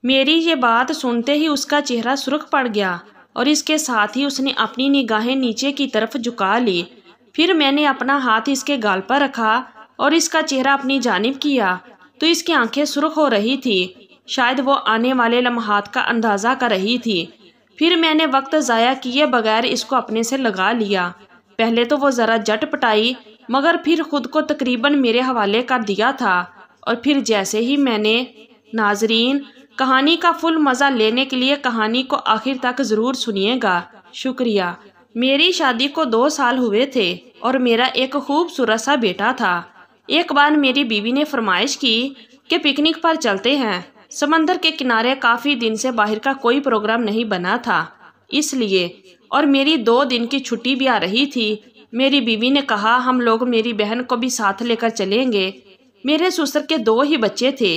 मेरी ये बात सुनते ही उसका चेहरा सुर्ख पड़ गया और इसके साथ ही उसने अपनी निगाहें नीचे की तरफ झुका ली। फिर मैंने अपना हाथ इसके गाल पर रखा और इसका चेहरा अपनी जानिब किया तो इसकी आंखें सुर्ख हो रही थी। शायद वो आने वाले लम्हात का अंदाज़ा कर रही थी। फिर मैंने वक्त ज़ाया किए बगैर इसको अपने से लगा लिया। पहले तो वो ज़रा झटपटाई मगर फिर खुद को तकरीबन मेरे हवाले कर दिया था। और फिर जैसे ही मैंने, नाजरीन, कहानी का फुल मज़ा लेने के लिए कहानी को आखिर तक ज़रूर सुनिएगा। शुक्रिया। मेरी शादी को 2 साल हुए थे और मेरा एक खूबसूरत सा बेटा था। एक बार मेरी बीवी ने फरमाइश की कि पिकनिक पर चलते हैं। समंदर के किनारे काफ़ी दिन से बाहर का कोई प्रोग्राम नहीं बना था, इसलिए, और मेरी 2 दिन की छुट्टी भी आ रही थी। मेरी बीवी ने कहा हम लोग मेरी बहन को भी साथ लेकर चलेंगे। मेरे ससुर के 2 ही बच्चे थे,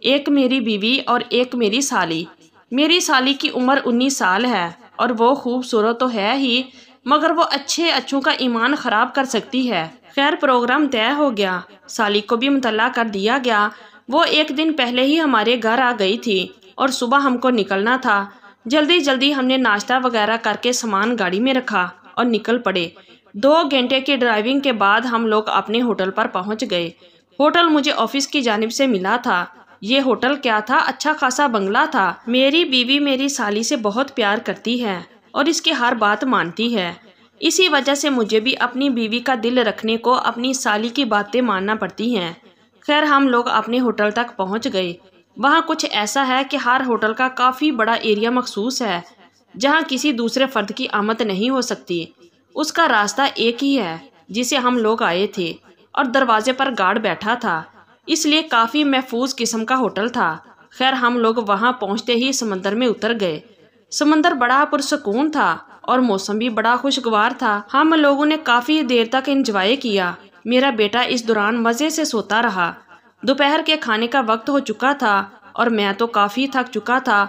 एक मेरी बीवी और एक मेरी साली। मेरी साली की उम्र 19 साल है और वो खूबसूरत तो है ही मगर वो अच्छों का ईमान ख़राब कर सकती है। खैर, प्रोग्राम तय हो गया। साली को भी मुतल्ला कर दिया गया। वो एक दिन पहले ही हमारे घर आ गई थी और सुबह हमको निकलना था। जल्दी जल्दी हमने नाश्ता वगैरह करके सामान गाड़ी में रखा और निकल पड़े। 2 घंटे की ड्राइविंग के बाद हम लोग अपने होटल पर पहुंच गए। होटल मुझे ऑफिस की जानिब से मिला था। ये होटल क्या था, अच्छा खासा बंगला था। मेरी बीवी मेरी साली से बहुत प्यार करती है और इसकी हर बात मानती है। इसी वजह से मुझे भी अपनी बीवी का दिल रखने को अपनी साली की बातें मानना पड़ती हैं। खैर, हम लोग अपने होटल तक पहुंच गए। वहाँ कुछ ऐसा है कि हर होटल का काफ़ी बड़ा एरिया मखसूस है जहाँ किसी दूसरे फर्द की आमद नहीं हो सकती। उसका रास्ता एक ही है जिसे हम लोग आए थे और दरवाजे पर गार्ड बैठा था, इसलिए काफ़ी महफूज किस्म का होटल था। खैर, हम लोग वहाँ पहुँचते ही समंदर में उतर गए। समंदर बड़ा पुरसकून था और मौसम भी बड़ा खुशगवार था। हम लोगों ने काफ़ी देर तक एंजॉय किया। मेरा बेटा इस दौरान मज़े से सोता रहा। दोपहर के खाने का वक्त हो चुका था और मैं तो काफ़ी थक चुका था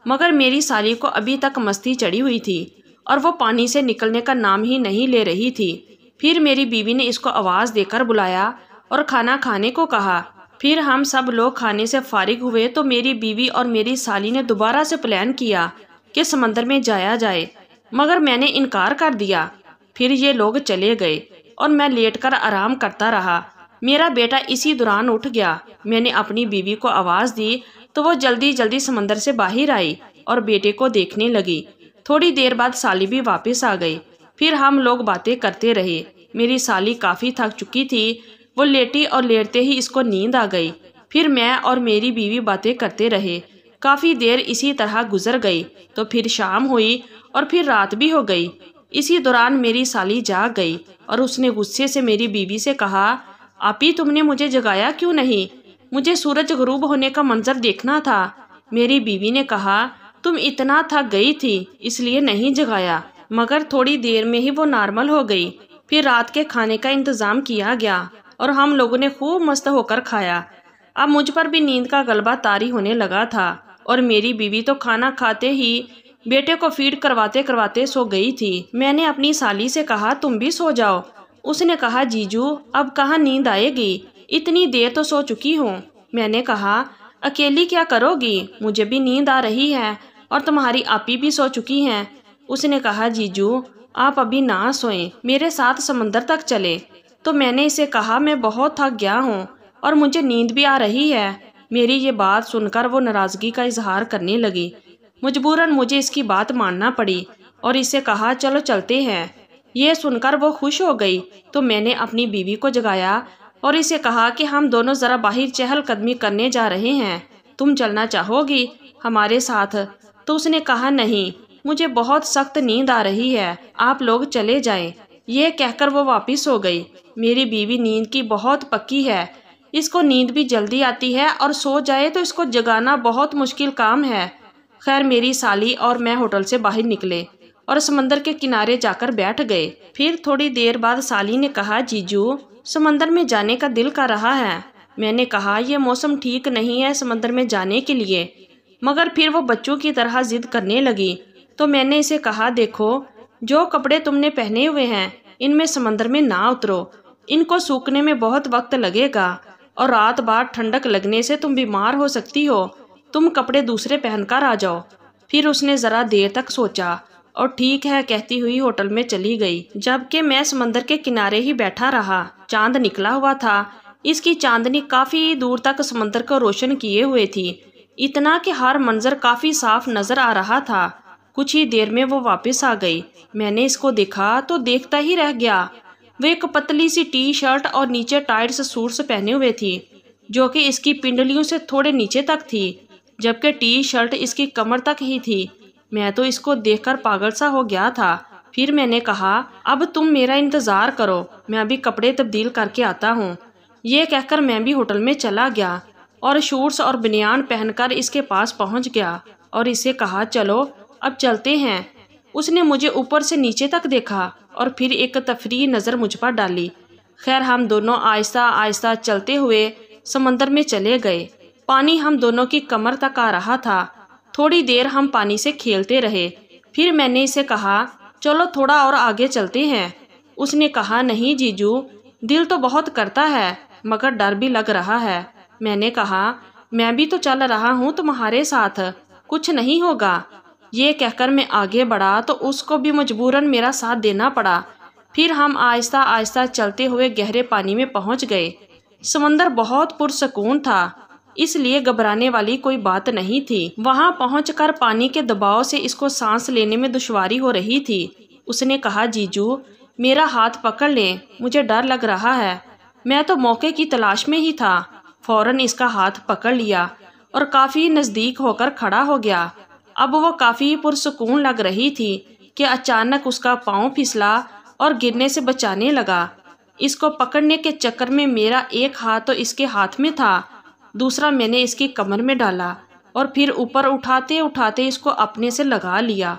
मगर मेरी साली को अभी तक मस्ती चढ़ी हुई थी और वो पानी से निकलने का नाम ही नहीं ले रही थी। फिर मेरी बीवी ने इसको आवाज़ देकर बुलाया और खाना खाने को कहा। फिर हम सब लोग खाने से फारिग हुए तो मेरी बीवी और मेरी साली ने दोबारा से प्लान किया कि समंदर में जाया जाए, मगर मैंने इनकार कर दिया। फिर ये लोग चले गए और मैं लेटकर आराम करता रहा। मेरा बेटा इसी दौरान उठ गया। मैंने अपनी बीवी को आवाज़ दी तो वो जल्दी जल्दी समंदर से बाहर आई और बेटे को देखने लगी। थोड़ी देर बाद साली भी वापस आ गई। फिर हम लोग बातें करते रहे। मेरी साली काफ़ी थक चुकी थी। वो लेटी और लेटते ही इसको नींद आ गई। फिर मैं और मेरी बीवी बातें करते रहे। काफ़ी देर इसी तरह गुजर गई तो फिर शाम हुई और फिर रात भी हो गई। इसी दौरान मेरी साली जाग गई और उसने गुस्से से मेरी बीवी से कहा, आपी, तुमने मुझे जगाया क्यों नहीं? मुझे सूरज गुरूब होने का मंजर देखना था। मेरी बीवी ने कहा, तुम इतना थक गई थी इसलिए नहीं जगाया, मगर थोड़ी देर में ही वो नॉर्मल हो गई। फिर रात के खाने का इंतज़ाम किया गया और हम लोगों ने खूब मस्त होकर खाया। अब मुझ पर भी नींद का गलबा तारी होने लगा था और मेरी बीवी तो खाना खाते ही बेटे को फीड करवाते करवाते सो गई थी। मैंने अपनी साली से कहा, तुम भी सो जाओ। उसने कहा, जीजू अब कहाँ नींद आएगी, इतनी देर तो सो चुकी हूँ। मैंने कहा, अकेली क्या करोगी, मुझे भी नींद आ रही है और तुम्हारी आपी भी सो चुकी हैं। उसने कहा, जीजू आप अभी ना सोएं, मेरे साथ समंदर तक चले। तो मैंने इसे कहा, मैं बहुत थक गया हूँ और मुझे नींद भी आ रही है। मेरी ये बात सुनकर वो नाराज़गी का इजहार करने लगी। मजबूरन मुझे इसकी बात मानना पड़ी और इसे कहा, चलो चलते हैं। ये सुनकर वो खुश हो गई तो मैंने अपनी बीवी को जगाया और इसे कहा कि हम दोनों ज़रा बाहर चहलकदमी करने जा रहे हैं, तुम चलना चाहोगी हमारे साथ? तो उसने कहा, नहीं, मुझे बहुत सख्त नींद आ रही है, आप लोग चले जाएं। ये कहकर वो वापस हो गई। मेरी बीवी नींद की बहुत पक्की है, इसको नींद भी जल्दी आती है और सो जाए तो इसको जगाना बहुत मुश्किल काम है। खैर, मेरी साली और मैं होटल से बाहर निकले और समंदर के किनारे जाकर बैठ गए। फिर थोड़ी देर बाद साली ने कहा, जीजू समंदर में जाने का दिल कर रहा है। मैंने कहा, यह मौसम ठीक नहीं है समंदर में जाने के लिए, मगर फिर वो बच्चों की तरह जिद करने लगी। तो मैंने इसे कहा, देखो जो कपड़े तुमने पहने हुए हैं इनमें समंदर में ना उतरो, इनको सूखने में बहुत वक्त लगेगा और रात भर ठंडक लगने से तुम बीमार हो सकती हो। तुम कपड़े दूसरे पहनकर आ जाओ। फिर उसने ज़रा देर तक सोचा और ठीक है कहती हुई होटल में चली गई, जबकि मैं समंदर के किनारे ही बैठा रहा। चांद निकला हुआ था। इसकी चांदनी काफ़ी दूर तक समंदर को रोशन किए हुए थी, इतना कि हर मंजर काफ़ी साफ नज़र आ रहा था। कुछ ही देर में वो वापस आ गई। मैंने इसको देखा तो देखता ही रह गया। वो एक पतली सी टी शर्ट और नीचे टाइट सूट्स पहने हुए थी, जो कि इसकी पिंडलियों से थोड़े नीचे तक थी, जबकि टी शर्ट इसकी कमर तक ही थी। मैं तो इसको देखकर पागल सा हो गया था। फिर मैंने कहा, अब तुम मेरा इंतज़ार करो, मैं अभी कपड़े तब्दील करके आता हूँ। ये कहकर मैं भी होटल में चला गया और शूट्स और बनियान पहनकर इसके पास पहुँच गया और इसे कहा, चलो अब चलते हैं। उसने मुझे ऊपर से नीचे तक देखा और फिर एक तफरीह नज़र मुझ पर डाली। खैर हम दोनों आहिस्ता आहिस्ता चलते हुए समंदर में चले गए। पानी हम दोनों की कमर तक आ रहा था। थोड़ी देर हम पानी से खेलते रहे। फिर मैंने इसे कहा, चलो थोड़ा और आगे चलते हैं। उसने कहा, नहीं जीजू, दिल तो बहुत करता है मगर डर भी लग रहा है। मैंने कहा, मैं भी तो चल रहा हूँ तुम्हारे साथ, कुछ नहीं होगा। ये कहकर मैं आगे बढ़ा तो उसको भी मजबूरन मेरा साथ देना पड़ा। फिर हम आहिस्ता आहिस्ता चलते हुए गहरे पानी में पहुंच गए। समंदर बहुत पुरसकून था, इसलिए घबराने वाली कोई बात नहीं थी। वहां पहुंचकर पानी के दबाव से इसको सांस लेने में दुश्वारी हो रही थी। उसने कहा, जीजू मेरा हाथ पकड़ ले, मुझे डर लग रहा है। मैं तो मौके की तलाश में ही था। फौरन इसका हाथ पकड़ लिया और काफ़ी नज़दीक होकर खड़ा हो गया। अब वो काफ़ी पुरसुकून लग रही थी कि अचानक उसका पाँव फिसला और गिरने से बचाने लगा। इसको पकड़ने के चक्कर में मेरा एक हाथ तो इसके हाथ में था, दूसरा मैंने इसकी कमर में डाला और फिर ऊपर उठाते उठाते इसको अपने से लगा लिया।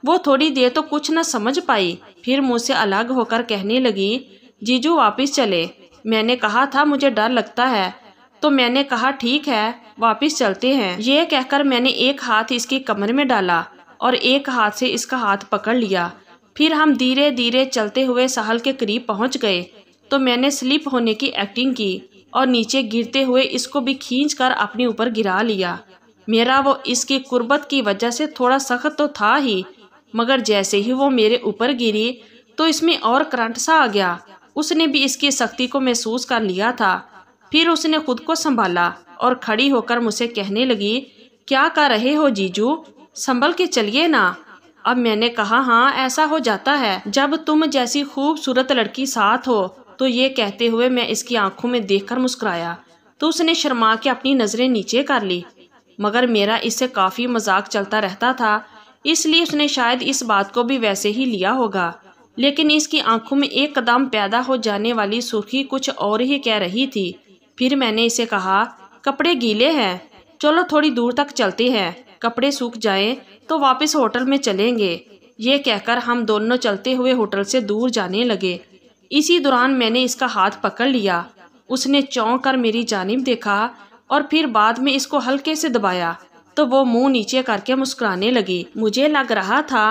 वो थोड़ी देर तो कुछ न समझ पाई, फिर मुझसे अलग होकर कहने लगी, जीजू वापस चले। मैंने कहा था मुझे डर लगता है, तो मैंने कहा ठीक है वापस चलते हैं। ये कहकर मैंने एक हाथ इसकी कमर में डाला और एक हाथ से इसका हाथ पकड़ लिया। फिर हम धीरे धीरे चलते हुए साहल के करीब पहुंच गए तो मैंने स्लिप होने की एक्टिंग की और नीचे गिरते हुए इसको भी खींचकर अपने ऊपर गिरा लिया। मेरा वो इसकी कुर्बत की वजह से थोड़ा सख्त तो था ही, मगर जैसे ही वो मेरे ऊपर गिरी तो इसमें और करंट सा आ गया। उसने भी इसकी सख्ती को महसूस कर लिया था। फिर उसने खुद को संभाला और खड़ी होकर मुझसे कहने लगी, क्या कर रहे हो जीजू, संभल के चलिए ना। अब मैंने कहा, हाँ ऐसा हो जाता है जब तुम जैसी खूबसूरत लड़की साथ हो। तो ये कहते हुए मैं इसकी आंखों में देखकर मुस्कुराया तो उसने शर्मा के अपनी नज़रें नीचे कर ली, मगर मेरा इससे काफ़ी मजाक चलता रहता था, इसलिए उसने शायद इस बात को भी वैसे ही लिया होगा। लेकिन इसकी आंखों में एक कदम पैदा हो जाने वाली सुर्खी कुछ और ही कह रही थी। फिर मैंने इसे कहा, कपड़े गीले हैं, चलो थोड़ी दूर तक चलते हैं, कपड़े सूख जाएं तो वापस होटल में चलेंगे। ये कहकर हम दोनों चलते हुए होटल से दूर जाने लगे। इसी दौरान मैंने इसका हाथ पकड़ लिया। उसने चौंक कर मेरी जानिब देखा और फिर बाद में इसको हल्के से दबाया तो वो मुंह नीचे करके मुस्कुराने लगी। मुझे लग रहा था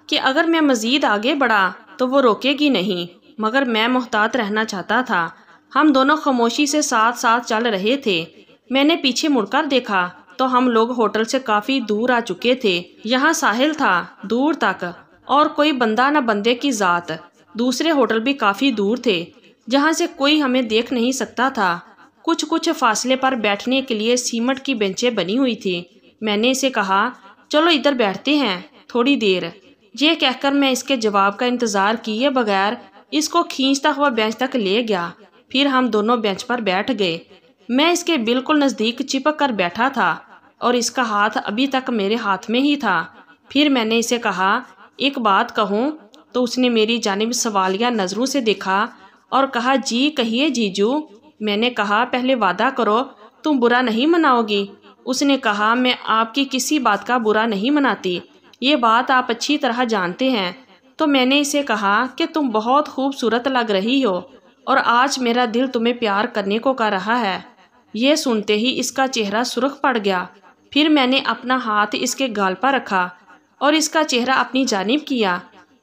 कि अगर मैं मजीद आगे बढ़ा तो वो रोकेगी नहीं, मगर मैं मुहतात रहना चाहता था। हम दोनों खामोशी से साथ साथ चल रहे थे। मैंने पीछे मुड़कर देखा तो हम लोग होटल से काफ़ी दूर आ चुके थे। यहाँ साहिल था दूर तक और कोई बंदा न बंदे की ज़ात। दूसरे होटल भी काफ़ी दूर थे जहाँ से कोई हमें देख नहीं सकता था। कुछ कुछ फासले पर बैठने के लिए सीमेंट की बेंचें बनी हुई थी। मैंने इसे कहा, चलो इधर बैठते हैं थोड़ी देर। ये कहकर मैं इसके जवाब का इंतज़ार किए बगैर इसको खींचता हुआ बेंच तक ले गया। फिर हम दोनों बेंच पर बैठ गए। मैं इसके बिल्कुल नज़दीक चिपक कर बैठा था और इसका हाथ अभी तक मेरे हाथ में ही था। फिर मैंने इसे कहा, एक बात कहूँ? तो उसने मेरी जानिब सवालिया नज़रों से देखा और कहा, जी कहिए जीजू। मैंने कहा, पहले वादा करो तुम बुरा नहीं मनाओगी। उसने कहा, मैं आपकी किसी बात का बुरा नहीं मनाती, ये बात आप अच्छी तरह जानते हैं। तो मैंने इसे कहा कि तुम बहुत खूबसूरत लग रही हो और आज मेरा दिल तुम्हें प्यार करने को कह रहा है। ये सुनते ही इसका चेहरा सुर्ख पड़ गया। फिर मैंने अपना हाथ इसके गाल पर रखा और इसका चेहरा अपनी जानिब किया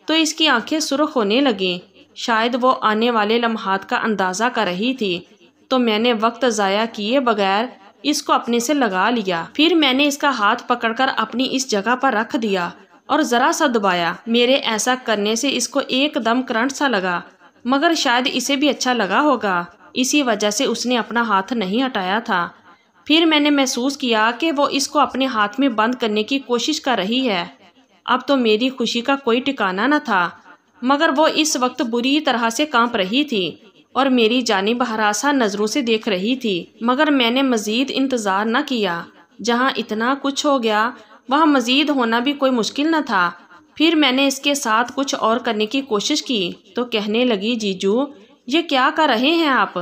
तो इसकी आंखें सुर्ख होने लगीं। शायद वो आने वाले लम्हात का अंदाज़ा कर रही थी। तो मैंने वक्त ज़ाया किए बगैर اس کو اپنے سے لگا لیا۔ پھر میں نے اس کا ہاتھ پکڑ کر اپنی اس جگہ پر رکھ دیا اور ذرا سا دبایا۔ میرے ایسا کرنے سے اس کو ایک دم کرنٹ سا لگا، مگر شاید اسے بھی اچھا لگا ہوگا، اسی وجہ سے اس نے اپنا ہاتھ نہیں ہٹایا تھا۔ پھر میں نے محسوس کیا کہ وہ اس کو اپنے ہاتھ میں بند کرنے کی کوشش کر رہی ہے۔ اب تو میری خوشی کا کوئی ٹھکانہ نہ تھا، مگر وہ اس وقت بری طرح سے کانپ رہی تھی اور میری جانب ہراساں نظروں سے دیکھ رہی تھی۔ مگر میں نے مزید انتظار نہ کیا۔ جہاں اتنا کچھ ہو گیا وہاں مزید ہونا بھی کوئی مشکل نہ تھا۔ پھر میں نے اس کے ساتھ کچھ اور کرنے کی کوشش کی تو کہنے لگی، جیجو یہ کیا کر رہے ہیں آپ؟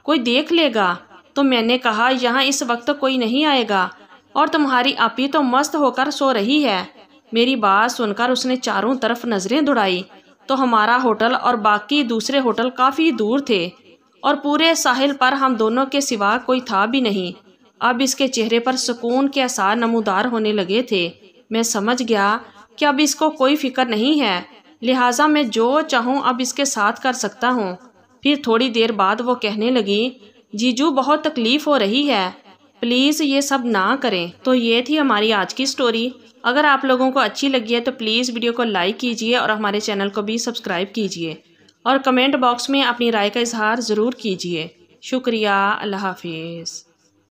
کوئی دیکھ لے گا۔ تو میں نے کہا، یہاں اس وقت کوئی نہیں آئے گا اور تمہاری آپی تو مست ہو کر سو رہی ہے۔ میری بات سن کر اس نے چاروں طرف نظریں دوڑائی تو ہمارا ہوٹل اور باقی دوسرے ہوٹل کافی دور تھے اور پورے ساحل پر ہم دونوں کے سوا کوئی تھا بھی نہیں۔ اب اس کے چہرے پر سکون کے آثار نمودار ہونے لگے تھے۔ میں سمجھ گیا کہ اب اس کو کوئی فکر نہیں ہے، لہٰذا میں جو چاہوں اب اس کے ساتھ کر سکتا ہوں۔ پھر تھوڑی دیر بعد وہ کہنے لگی، جیجو بہت تکلیف ہو رہی ہے، پلیز یہ سب نہ کریں۔ تو یہ تھی ہماری آج کی سٹوری۔ اگر آپ لوگوں کو اچھی لگی ہے تو پلیز ویڈیو کو لائک کیجئے اور ہمارے چینل کو بھی سبسکرائب کیجئے اور کمنٹ باکس میں اپنی رائے کا اظہار ضرور کیجئے۔ شکریہ۔ اللہ حافظ۔